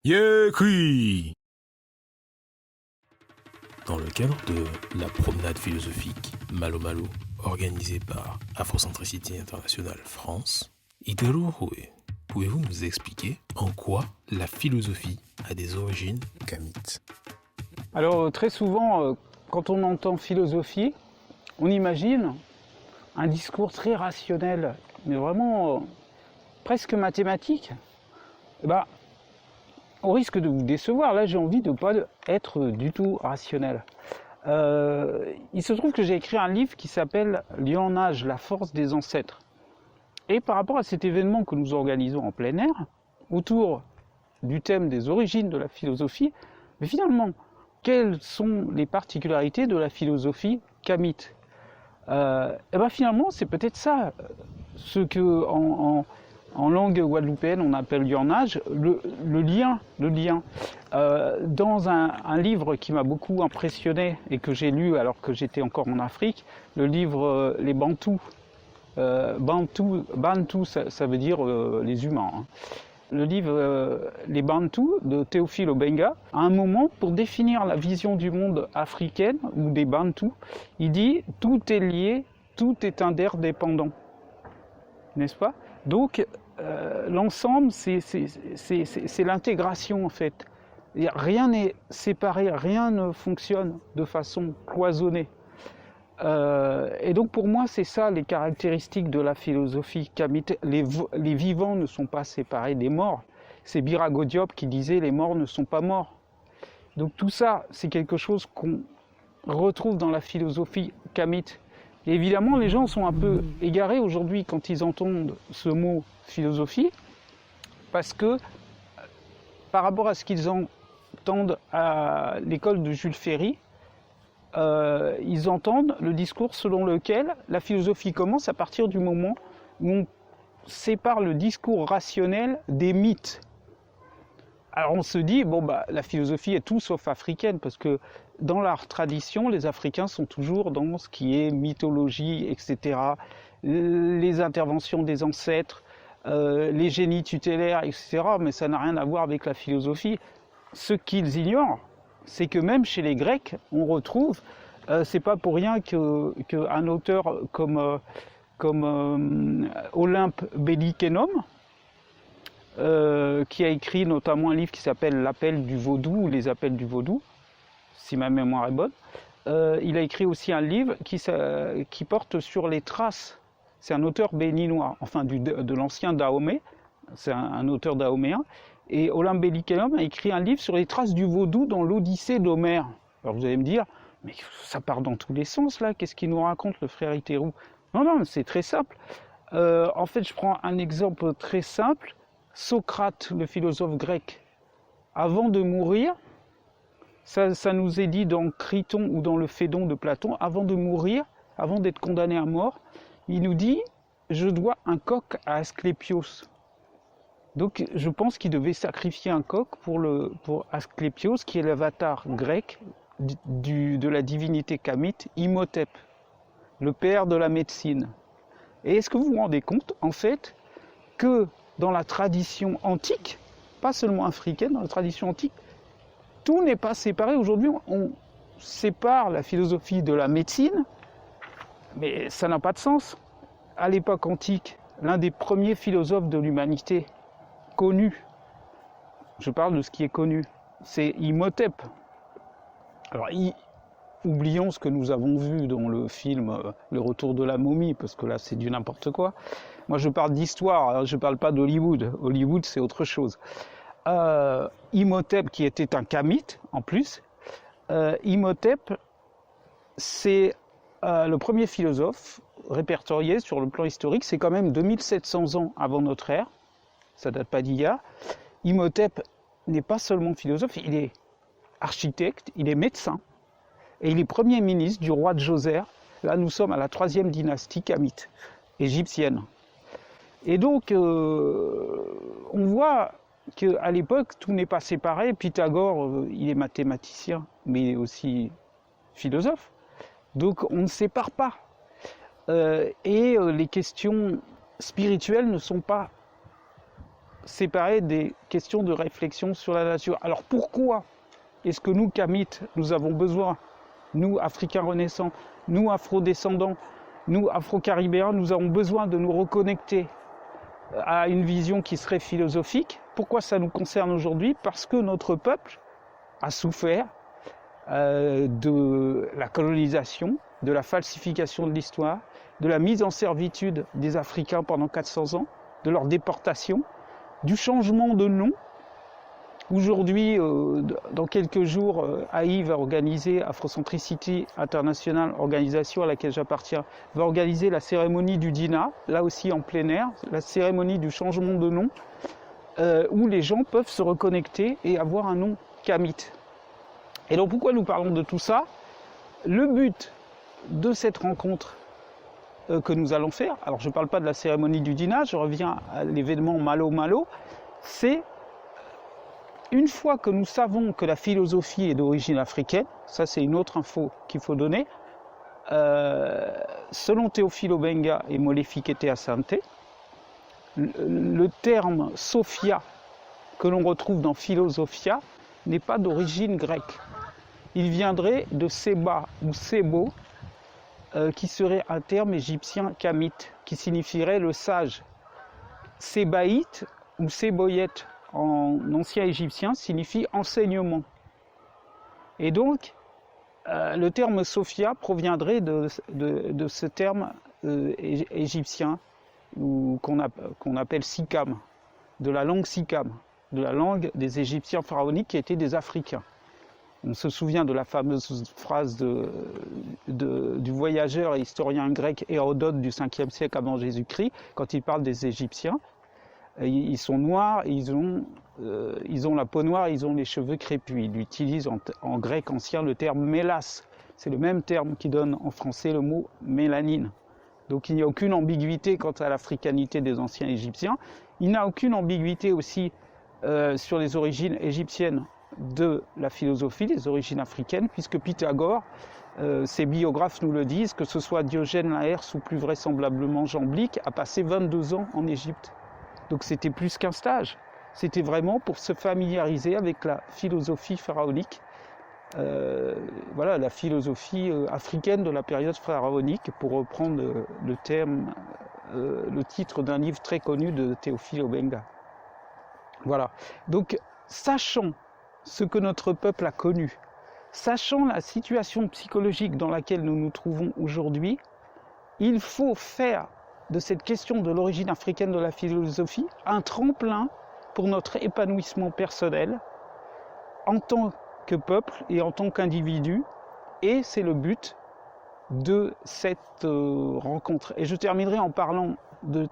Yékri. Dans le cadre de la promenade philosophique Malo Malo, organisée par Afrocentricity International France, Italo Roué, pouvez-vous nous expliquer en quoi la philosophie a des origines kamites? Alors très souvent, quand on entend philosophie, on imagine un discours très rationnel, mais vraiment presque mathématique. On risque de vous décevoir. Là, j'ai envie de ne pas être du tout rationnel. Il se trouve que j'ai écrit un livre qui s'appelle « Lion-Âge, la force des ancêtres ». Et par rapport à cet événement que nous organisons en plein air, autour du thème des origines de la philosophie, mais finalement, quelles sont les particularités de la philosophie kamite? Finalement, c'est peut-être ça, ce que en langue guadeloupéenne on appelle lionnage, le lien. Dans un livre qui m'a beaucoup impressionné et que j'ai lu alors que j'étais encore en Afrique, le livre Les Bantous. Bantou, ça veut dire les humains. Hein. Le livre Les Bantous de Théophile Obenga, à un moment, pour définir la vision du monde africaine ou des Bantous, il dit « tout est lié, tout est interdépendant ». N'est-ce pas? Donc, l'ensemble, c'est l'intégration en fait. Rien n'est séparé, rien ne fonctionne de façon cloisonnée. Et donc pour moi, c'est ça les caractéristiques de la philosophie kamite. Les vivants ne sont pas séparés des morts. C'est Birago Diop qui disait « les morts ne sont pas morts ». Donc tout ça, c'est quelque chose qu'on retrouve dans la philosophie kamite. Et évidemment, les gens sont un peu égarés aujourd'hui quand ils entendent ce mot philosophie, parce que par rapport à ce qu'ils entendent à l'école de Jules Ferry, ils entendent le discours selon lequel la philosophie commence à partir du moment où on sépare le discours rationnel des mythes. Alors on se dit, la philosophie est tout sauf africaine, parce que dans leur tradition, les Africains sont toujours dans ce qui est mythologie, etc. Les interventions des ancêtres, les génies tutélaires, etc. Mais ça n'a rien à voir avec la philosophie. Ce qu'ils ignorent, c'est que même chez les Grecs, on retrouve, c'est pas pour rien qu'un auteur comme Olympe Bellikenum, qui a écrit notamment un livre qui s'appelle L'appel du vaudou ou Les appels du vaudou, si ma mémoire est bonne, il a écrit aussi un livre qui porte sur les traces. C'est un auteur béninois, enfin de l'ancien Dahomey, c'est un auteur dahoméen. Et Olympe Bellikenum a écrit un livre sur les traces du vaudou dans l'Odyssée d'Homère. Alors vous allez me dire, mais ça part dans tous les sens là, qu'est-ce qu'il nous raconte le frère Itérou? Non, c'est très simple. En fait, je prends un exemple très simple. Socrate, le philosophe grec, avant de mourir, ça nous est dit dans Criton ou dans le Phédon de Platon, avant de mourir, avant d'être condamné à mort, il nous dit « je dois un coq à Asclépios ». Donc je pense qu'il devait sacrifier un coq pour Asclépios, qui est l'avatar grec de la divinité kamite, Imhotep, le père de la médecine. Et est-ce que vous vous rendez compte, en fait, que dans la tradition antique, pas seulement africaine, dans la tradition antique, tout n'est pas séparé. Aujourd'hui, on sépare la philosophie de la médecine, mais ça n'a pas de sens. À l'époque antique, l'un des premiers philosophes de l'humanité connu, je parle de ce qui est connu, c'est Imhotep. Alors, oublions ce que nous avons vu dans le film Le Retour de la momie, parce que là, c'est du n'importe quoi. Moi, je parle d'histoire, je ne parle pas d'Hollywood. Hollywood, c'est autre chose. Imhotep, qui était un kamite, en plus, Imhotep, c'est le premier philosophe répertorié sur le plan historique. C'est quand même 2700 ans avant notre ère. Ça date pas d'hier. Imhotep n'est pas seulement philosophe, il est architecte, il est médecin, et il est premier ministre du roi Djoser. Là, nous sommes à la 3e dynastie kamite, égyptienne. Et donc, on voit qu'à l'époque, tout n'est pas séparé. Pythagore, il est mathématicien, mais il est aussi philosophe. Donc, on ne sépare pas. Et les questions spirituelles ne sont pas séparer des questions de réflexion sur la nature. Alors pourquoi est-ce que nous, Kamites, nous avons besoin, nous, Africains renaissants, nous, Afro-descendants, nous, Afro-caribéens, nous avons besoin de nous reconnecter à une vision qui serait philosophique? Pourquoi ça nous concerne aujourd'hui? Parce que notre peuple a souffert de la colonisation, de la falsification de l'histoire, de la mise en servitude des Africains pendant 400 ans, de leur déportation, du changement de nom. Aujourd'hui, dans quelques jours, AI va organiser, Afrocentricity International, organisation à laquelle j'appartiens, va organiser la cérémonie du Dina, là aussi en plein air, la cérémonie du changement de nom, où les gens peuvent se reconnecter et avoir un nom kamite. Et donc pourquoi nous parlons de tout ça? Le but de cette rencontre que nous allons faire, alors je ne parle pas de la cérémonie du Dina, je reviens à l'événement Malo Malo, c'est une fois que nous savons que la philosophie est d'origine africaine, ça c'est une autre info qu'il faut donner, selon Théophile Obenga et Molefikete Asante, le terme Sophia que l'on retrouve dans Philosophia n'est pas d'origine grecque. Il viendrait de Seba ou Sebo, qui serait un terme égyptien kamite, qui signifierait le sage. Sébaïte ou Séboyette en ancien égyptien signifie enseignement. Et donc, le terme Sophia proviendrait de ce terme égyptien qu'on appelle Sikam, de la langue Sikam, de la langue des Égyptiens pharaoniques qui étaient des Africains. On se souvient de la fameuse phrase du voyageur et historien grec Hérodote du 5e siècle avant Jésus-Christ, quand il parle des Égyptiens. Ils sont noirs, ils ont la peau noire, ils ont les cheveux crépus. Il utilise en grec ancien le terme mélas. C'est le même terme qui donne en français le mot mélanine. Donc il n'y a aucune ambiguïté quant à l'africanité des anciens Égyptiens. Il n'y a aucune ambiguïté aussi sur les origines égyptiennes de la philosophie, les origines africaines, puisque Pythagore, ses biographes nous le disent, que ce soit Diogène Laërce ou plus vraisemblablement Jamblique, a passé 22 ans en Égypte. Donc c'était plus qu'un stage, c'était vraiment pour se familiariser avec la philosophie pharaonique, voilà, la philosophie africaine de la période pharaonique, pour reprendre le titre d'un livre très connu de Théophile Obenga. Voilà, donc sachant ce que notre peuple a connu, sachant la situation psychologique dans laquelle nous nous trouvons aujourd'hui, il faut faire de cette question de l'origine africaine de la philosophie un tremplin pour notre épanouissement personnel en tant que peuple et en tant qu'individu, et c'est le but de cette rencontre. Et je terminerai en parlant de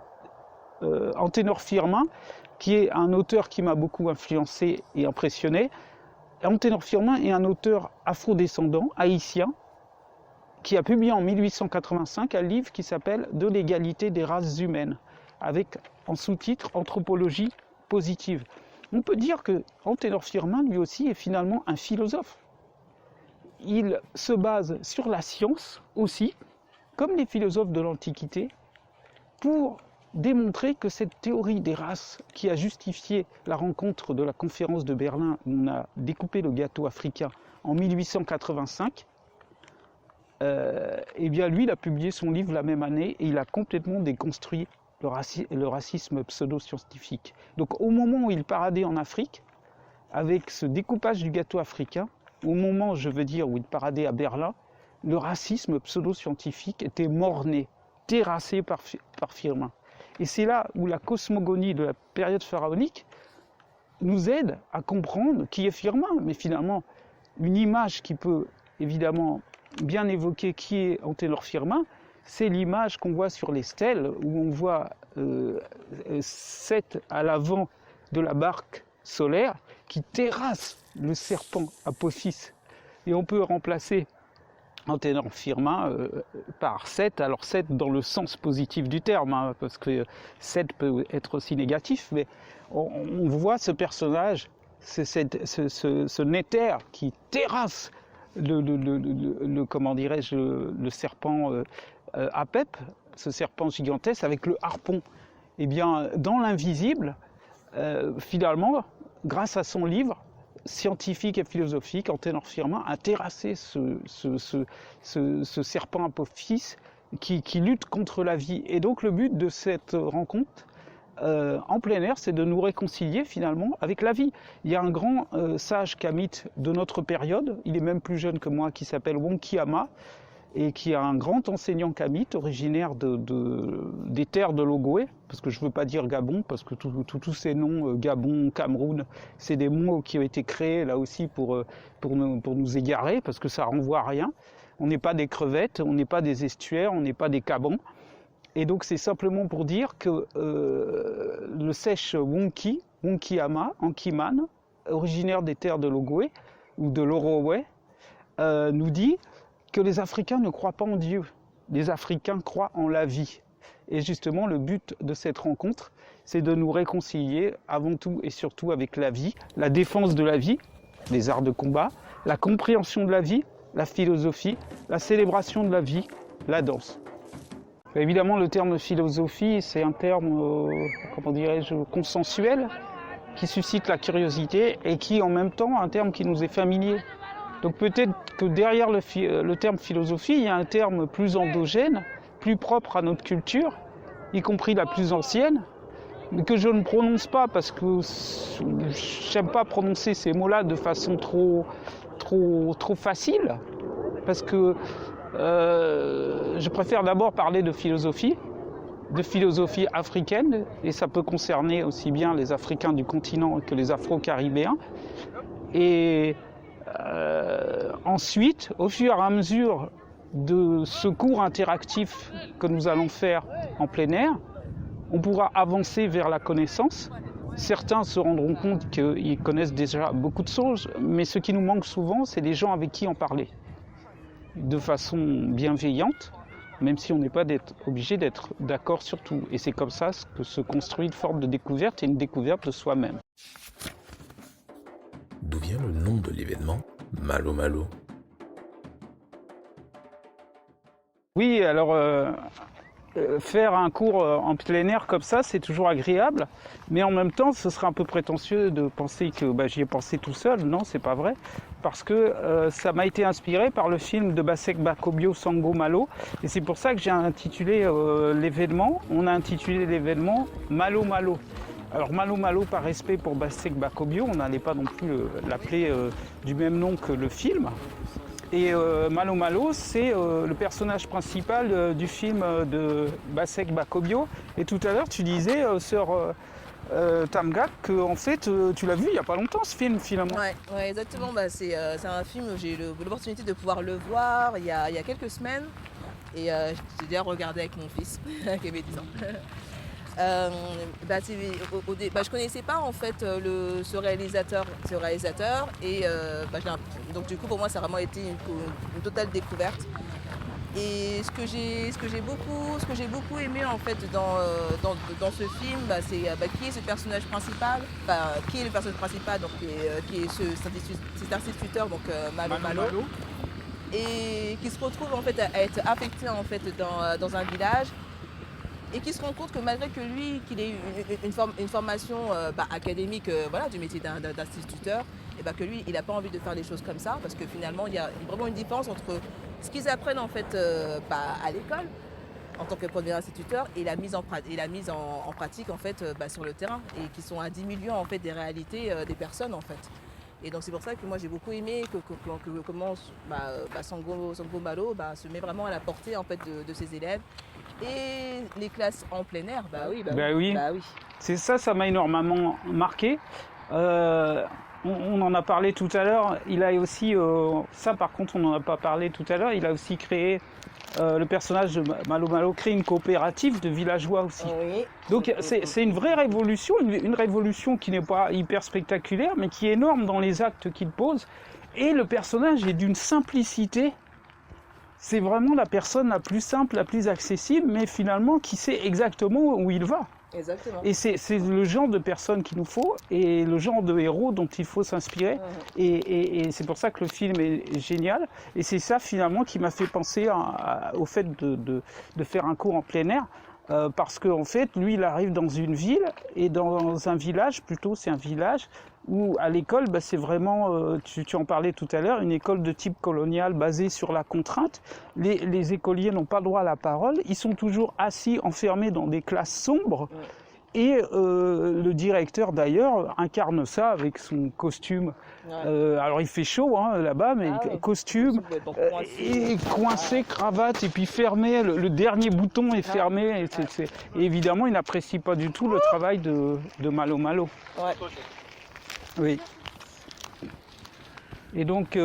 Anténor Firmin, qui est un auteur qui m'a beaucoup influencé et impressionné. Anténor Firmin est un auteur afrodescendant, haïtien, qui a publié en 1885 un livre qui s'appelle « De l'égalité des races humaines », avec en sous-titre « Anthropologie positive ». On peut dire que Anténor Firmin, lui aussi, est finalement un philosophe. Il se base sur la science aussi, comme les philosophes de l'Antiquité, pour démontrer que cette théorie des races qui a justifié la rencontre de la conférence de Berlin, où on a découpé le gâteau africain en 1885, eh bien lui, il a publié son livre la même année et il a complètement déconstruit le racisme pseudo-scientifique. Donc au moment où il paradait en Afrique, avec ce découpage du gâteau africain, au moment, je veux dire, où il paradait à Berlin, le racisme pseudo-scientifique était mort-né, terrassé par Firmin. Et c'est là où la cosmogonie de la période pharaonique nous aide à comprendre qui est Firmin. Mais finalement, une image qui peut évidemment bien évoquer qui est Anténor Firmin, c'est l'image qu'on voit sur les stèles, où on voit Seth à l'avant de la barque solaire qui terrasse le serpent Apophis. Et on peut remplacer Anténor Firmin par Seth, alors Seth dans le sens positif du terme, hein, parce que Seth peut être aussi négatif, mais on voit ce personnage, ce néther qui terrasse comment dirais-je, le serpent Apep, ce serpent gigantesque avec le harpon. Eh bien, dans l'invisible, finalement, grâce à son livre scientifique et philosophique, Anténor Firmin a terrassé ce serpent apophyse qui lutte contre la vie. Et donc le but de cette rencontre en plein air, c'est de nous réconcilier finalement avec la vie. Il y a un grand sage kamite de notre période, il est même plus jeune que moi, qui s'appelle Wonkiyama, et qui est un grand enseignant kamite, originaire des terres de l'Ogooué, parce que je ne veux pas dire Gabon, parce que tous ces noms, Gabon, Cameroun, c'est des mots qui ont été créés là aussi pour nous égarer, parce que ça renvoie à rien. On n'est pas des crevettes, on n'est pas des estuaires, on n'est pas des cabans. Et donc c'est simplement pour dire que le sèche Wonkiyama, Ankiman, originaire des terres de l'Ogooué, ou de l'Orooué, nous dit que les Africains ne croient pas en Dieu. Les Africains croient en la vie. Et justement, le but de cette rencontre, c'est de nous réconcilier avant tout et surtout avec la vie, la défense de la vie, les arts de combat, la compréhension de la vie, la philosophie, la célébration de la vie, la danse. Évidemment, le terme philosophie, c'est un terme, comment dirais-je, consensuel, qui suscite la curiosité et qui, en même temps, un terme qui nous est familier. Donc peut-être que derrière le terme philosophie, il y a un terme plus endogène, plus propre à notre culture, y compris la plus ancienne, mais que je ne prononce pas parce que j'aime pas prononcer ces mots-là de façon trop facile, parce que je préfère d'abord parler de philosophie africaine, et ça peut concerner aussi bien les Africains du continent que les Afro-Caribéens. Et ensuite, au fur et à mesure de ce cours interactif que nous allons faire en plein air, on pourra avancer vers la connaissance. Certains se rendront compte qu'ils connaissent déjà beaucoup de choses, mais ce qui nous manque souvent, c'est des gens avec qui en parler de façon bienveillante, même si on n'est pas obligé d'être d'accord sur tout. Et c'est comme ça que se construit une forme de découverte et une découverte de soi-même. D'où vient le nom de l'événement Malo Malo? Oui, alors faire un cours en plein air comme ça, c'est toujours agréable, mais en même temps, ce serait un peu prétentieux de penser que j'y ai pensé tout seul. Non, c'est pas vrai, parce que ça m'a été inspiré par le film de Basek Bakobio, Sango Malo, et c'est pour ça que j'ai intitulé l'événement, on a intitulé l'événement Malo Malo. Alors Malo Malo, par respect pour Basek Bakobio, on n'allait pas non plus l'appeler du même nom que le film. Et Malo Malo, c'est le personnage principal du film de Basek Bakobio. Et tout à l'heure, tu disais, sœur Tamgak, que en fait, tu l'as vu il n'y a pas longtemps, ce film, finalement. Ouais, exactement. C'est un film où j'ai eu l'opportunité de pouvoir le voir il y a quelques semaines. Et j'ai déjà regardé avec mon fils, qui avait 10 ans. Je connaissais pas en fait ce réalisateur et donc du coup pour moi ça a vraiment été une totale découverte. Et ce que j'ai beaucoup aimé en fait dans ce film, c'est qui est ce personnage principal, qui est le personnage principal, donc qui est cet instituteur, donc Malo Malo, et qui se retrouve en fait à être affecté en fait dans un village. Et qui se rend compte que malgré que lui, qu'il ait une formation académique du métier d'instituteur, et que lui, il n'a pas envie de faire des choses comme ça, parce que finalement, il y a vraiment une différence entre ce qu'ils apprennent en fait à l'école, en tant que premier instituteur, et la mise en pratique en fait sur le terrain, et qui sont à 10 millions en fait des réalités des personnes en fait. Et donc c'est pour ça que moi j'ai beaucoup aimé comment Sango Malo se met vraiment à la portée en fait de ses élèves. Et les classes en plein air, oui. C'est ça m'a énormément marqué. On en a parlé tout à l'heure. Il a aussi, ça par contre on n'en a pas parlé tout à l'heure, il a aussi créé, le personnage de Malo Malo crée une coopérative de villageois aussi. Oui. Donc c'est une vraie révolution, une révolution qui n'est pas hyper spectaculaire, mais qui est énorme dans les actes qu'il pose. Et le personnage est d'une simplicité. C'est vraiment la personne la plus simple, la plus accessible, mais finalement qui sait exactement où il va. Exactement. Et c'est le genre de personne qu'il nous faut et le genre de héros dont il faut s'inspirer. Et c'est pour ça que le film est génial. Et c'est ça finalement qui m'a fait penser au fait de faire un cours en plein air. parce qu'en fait, lui, il arrive dans une ville, et dans un village, plutôt, c'est un village, où à l'école, c'est vraiment, tu en parlais tout à l'heure, une école de type colonial basée sur la contrainte. Les écoliers n'ont pas droit à la parole, ils sont toujours assis, enfermés dans des classes sombres, et le directeur d'ailleurs incarne ça avec son costume. Alors il fait chaud là-bas, mais costume, et coincé, cravate, et puis fermé, le dernier bouton est fermé. Et évidemment, il n'apprécie pas du tout le travail de Malo Malo. Ouais. Oui. Et donc,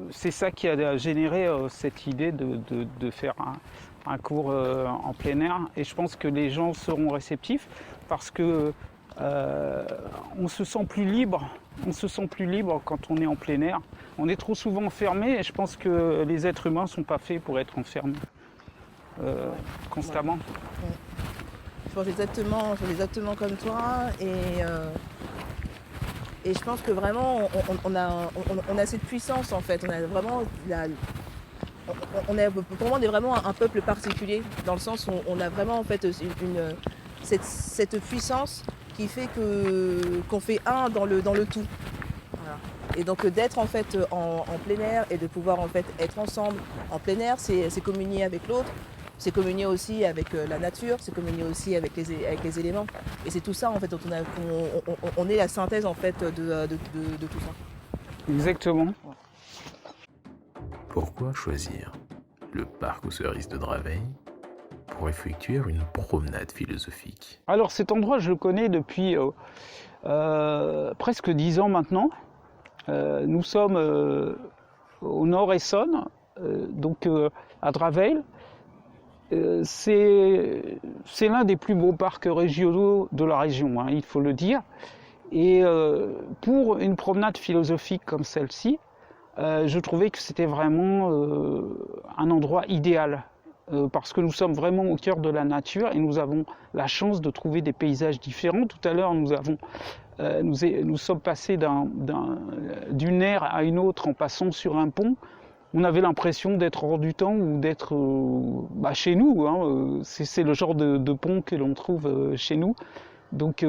c'est ça qui a généré cette idée de faire un cours en plein air. Et je pense que les gens seront réceptifs parce que on se sent plus libre. On se sent plus libre quand on est en plein air. On est trop souvent enfermé et je pense que les êtres humains ne sont pas faits pour être enfermés constamment. Ouais. Je pense exactement comme toi et je pense que vraiment on a cette puissance en fait. On est vraiment un peuple particulier dans le sens où on a vraiment en fait cette puissance qui fait qu'on fait un dans le tout. Voilà. Et donc d'être en fait en plein air et de pouvoir en fait être ensemble en plein air, c'est communier avec l'autre. C'est communier aussi avec la nature, c'est communier aussi avec les éléments. Et c'est tout ça en fait dont on est la synthèse en fait de tout ça. Exactement. Pourquoi choisir le parc aux cerises de Draveil pour effectuer une promenade philosophique? Alors cet endroit, je le connais depuis presque 10 ans maintenant. Nous sommes au nord Essonne, donc à Draveil. C'est l'un des plus beaux parcs régionaux de la région, il faut le dire. Et pour une promenade philosophique comme celle-ci, je trouvais que c'était vraiment un endroit idéal. Parce que nous sommes vraiment au cœur de la nature et nous avons la chance de trouver des paysages différents. Tout à l'heure, nous sommes passés d'une aire à une autre en passant sur un pont. On avait l'impression d'être hors du temps ou d'être chez nous. C'est le genre de pont que l'on trouve chez nous. Donc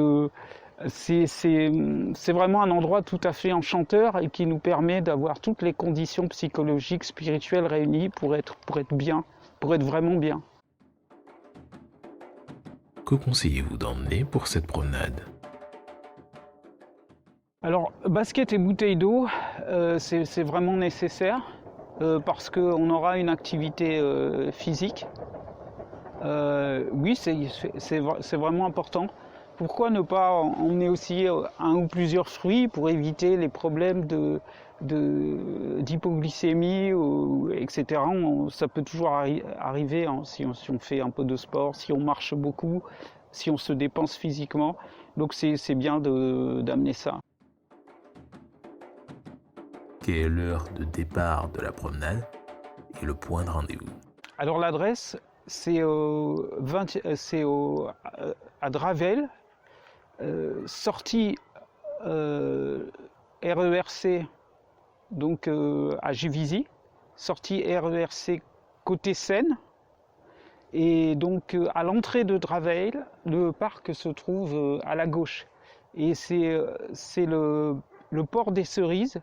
c'est vraiment un endroit tout à fait enchanteur et qui nous permet d'avoir toutes les conditions psychologiques, spirituelles réunies pour être bien, pour être vraiment bien. Que conseillez-vous d'emmener pour cette promenade? Alors, basket et bouteille d'eau, c'est vraiment nécessaire. Parce qu'on aura une activité physique. Oui, c'est vraiment important. Pourquoi ne pas emmener aussi un ou plusieurs fruits pour éviter les problèmes d'hypoglycémie, etc. Ça peut toujours arriver si on fait un peu de sport, si on marche beaucoup, si on se dépense physiquement. Donc c'est bien d'amener ça. Quelle est l'heure de départ de la promenade et le point de rendez-vous? Alors l'adresse, c'est à Draveil, sortie RERC, donc à Juvisy, sortie RERC côté Seine. Et donc à l'entrée de Draveil, le parc se trouve à la gauche. Et c'est le port des Cerises.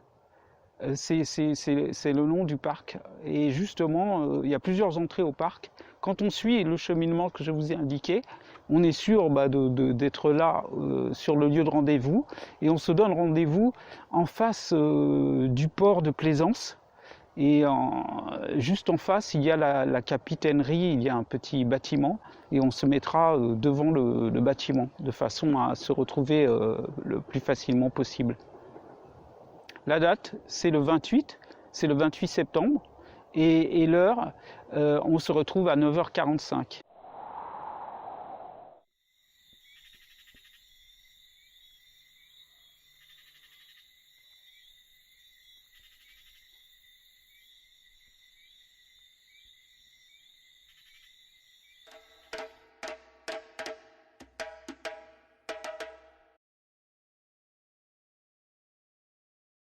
C'est le nom du parc. Et justement, il y a plusieurs entrées au parc. Quand on suit le cheminement que je vous ai indiqué, on est sûr d'être là sur le lieu de rendez-vous. Et on se donne rendez-vous en face du port de Plaisance. Et juste en face, il y a la capitainerie, il y a un petit bâtiment. Et on se mettra devant le bâtiment, de façon à se retrouver le plus facilement possible. La date, c'est le 28 septembre, et l'heure, on se retrouve à 9h45.